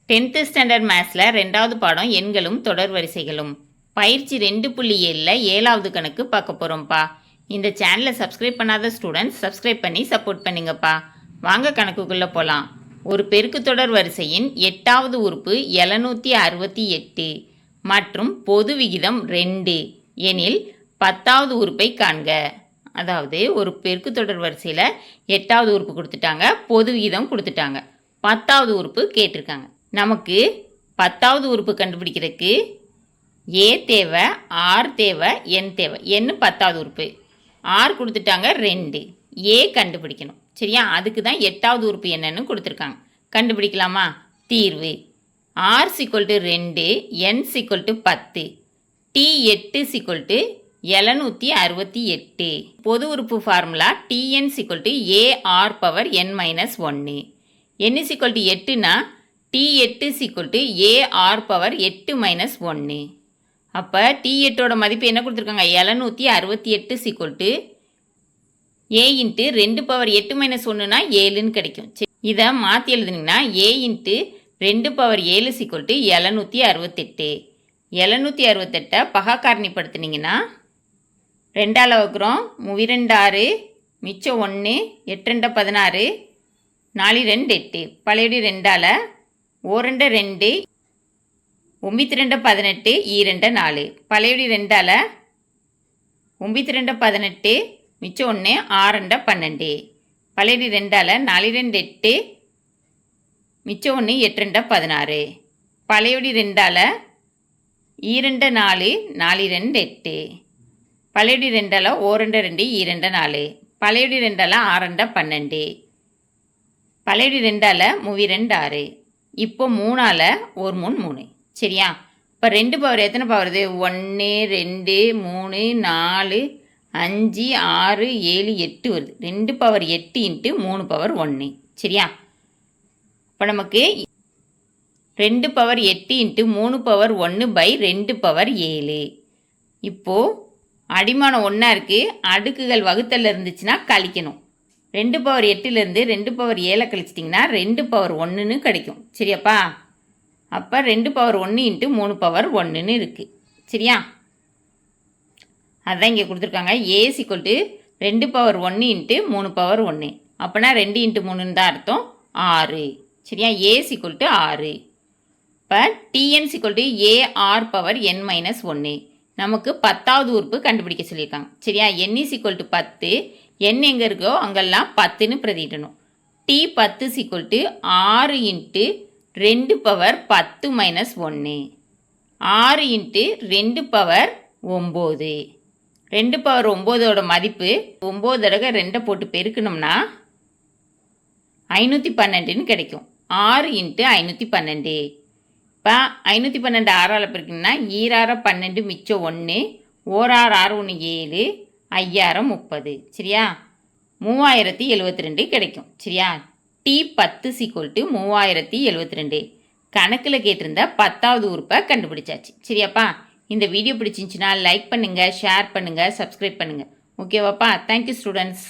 10th standard மேத்ஸில் 2வது பாடம் எண்களும் தொடர் வரிசைகளும் பயிற்சி 2.7ல் 7வது கணக்கு பார்க்க போகிறோம்ப்பா. இந்த சேனலை சப்ஸ்கிரைப் பண்ணாத ஸ்டூடெண்ட்ஸ் சப்ஸ்கிரைப் பண்ணி சப்போர்ட் பண்ணுங்கப்பா. வாங்க கணக்குக்குள்ளே போகலாம். ஒரு பெருக்கு தொடர் வரிசையின் 8வது உறுப்பு 768 மற்றும் பொது விகிதம் 2 எனில் 10வது உறுப்பை காண்க. அதாவது ஒரு பெருக்கு தொடர் வரிசையில் 8வது உறுப்பு கொடுத்துட்டாங்க, பொது விகிதம் கொடுத்துட்டாங்க, 10வது உறுப்பு கேட்டிருக்காங்க. நமக்கு 10வது உறுப்பு கண்டுபிடிக்கிறதுக்கு ஏ தேவை, ஆர் தேவை, என் தேவை. என் 10வது உறுப்பு, ஆர் கொடுத்துட்டாங்க 2, ஏ கண்டுபிடிக்கணும். சரியா? அதுக்கு தான் 8வது உறுப்பு என்னன்னு கொடுத்துருக்காங்க. கண்டுபிடிக்கலாமா? தீர்வு ஆர் = 2, என் = 10, டி 8 = 768. பொது உறுப்பு formula TN = AR⁻n-1. n = 8னா T8 = AR⁻8-1. அப்போ T8ஓட மதிப்பு என்ன கொடுத்துருக்காங்க? 768 = A × 2⁻8-1னா 7ன்னு கிடைக்கும். இதை மாற்றி எழுதுனீங்கன்னா A × 2⁻7 = 768. 768 பகாக்காரணிப்படுத்தினீங்கன்னா 2ஆல் வகுக்கிறோம், 3 6, மிச்சம் 1, 8 2 16, 4 2 8, பழையபடி 2ஆல் 1 2, 9 2 18, 2 4, பழையபடி 2ஆல் 9 2 18, மிச்சம் 1, 6 2 12, பழையபடி 2ஆல் 4 2 8, மிச்சம் 1, 8 2 16, பழையபடி 2ஆல் 2 4, 4 2 8, பழையபடி 2ஆல் 1 2, 2 4, பழையபடி 2ஆல் 6 2 12, பழையபடி 2ஆல் 3 2 6. இப்போ 3ஆல் 1 3 3. சரியா? இப்போ 2 பவர் எத்தனை பவர் வருது? 1 2 3 4 5 6 7 8 வருது. 2 பவர் 8 × 3 பவர் 1. சரியா? இப்போ நமக்கு 2 பவர் 8 × 3 பவர் 1/2 பவர் 7. இப்போது அடிமானம் 1 இருக்குது, அடுக்குகள் வகுத்தல் இருந்துச்சுன்னா கழிக்கணும். 2 பவர் 8லேருந்து 2 பவர் 7 கழிச்சிட்டிங்கன்னா 2 பவர் 1ன்னு கிடைக்கும். சரியாப்பா? அப்போ 2 பவர் 1 × 3 பவர் 1ன்னு இருக்குது. சரியா? அதுதான் இங்கே கொடுத்துருக்காங்க. ஏ = 2 பவர் 1 × 3 பவர் 1. அப்போனா 2 × 3ன்னு தான் அர்த்தம், 6. சரியா? ஏ = 6. இப்போ டிஎன் = AR⁻n-1. நமக்கு 10வது உறுப்பு கண்டுபிடிக்க சொல்லியிருக்காங்க. சரியா? n = 10, n எங்கே இருக்கோ அங்கெல்லாம் 10ன்னு பிரதிட்டணும். T 10 = 6 × 2 power 10 - 1, 6 × 2 power 9. 2 பவர் 9ஓட மதிப்பு 9 தடவை 2 போட்டு பெருக்கணும்னா 512ன்னு கிடைக்கும். 6 × 512. இப்போ 512 6ஆல் பெருக்கணும்னா 2 12, மிச்சம் 1, 1 6 6 1 7, 5 30. சரியா? 3072 கிடைக்கும். சரியா? டி 10 = 3072. கணக்கில் கேட்டிருந்த 10வது உறுப்பை கண்டுபிடிச்சாச்சு. சரியாப்பா? இந்த வீடியோ பிடிச்சிருந்துச்சுன்னா லைக் பண்ணுங்கள், ஷேர் பண்ணுங்கள், சப்ஸ்கிரைப் பண்ணுங்கள். ஓகேவாப்பா? Thank you students.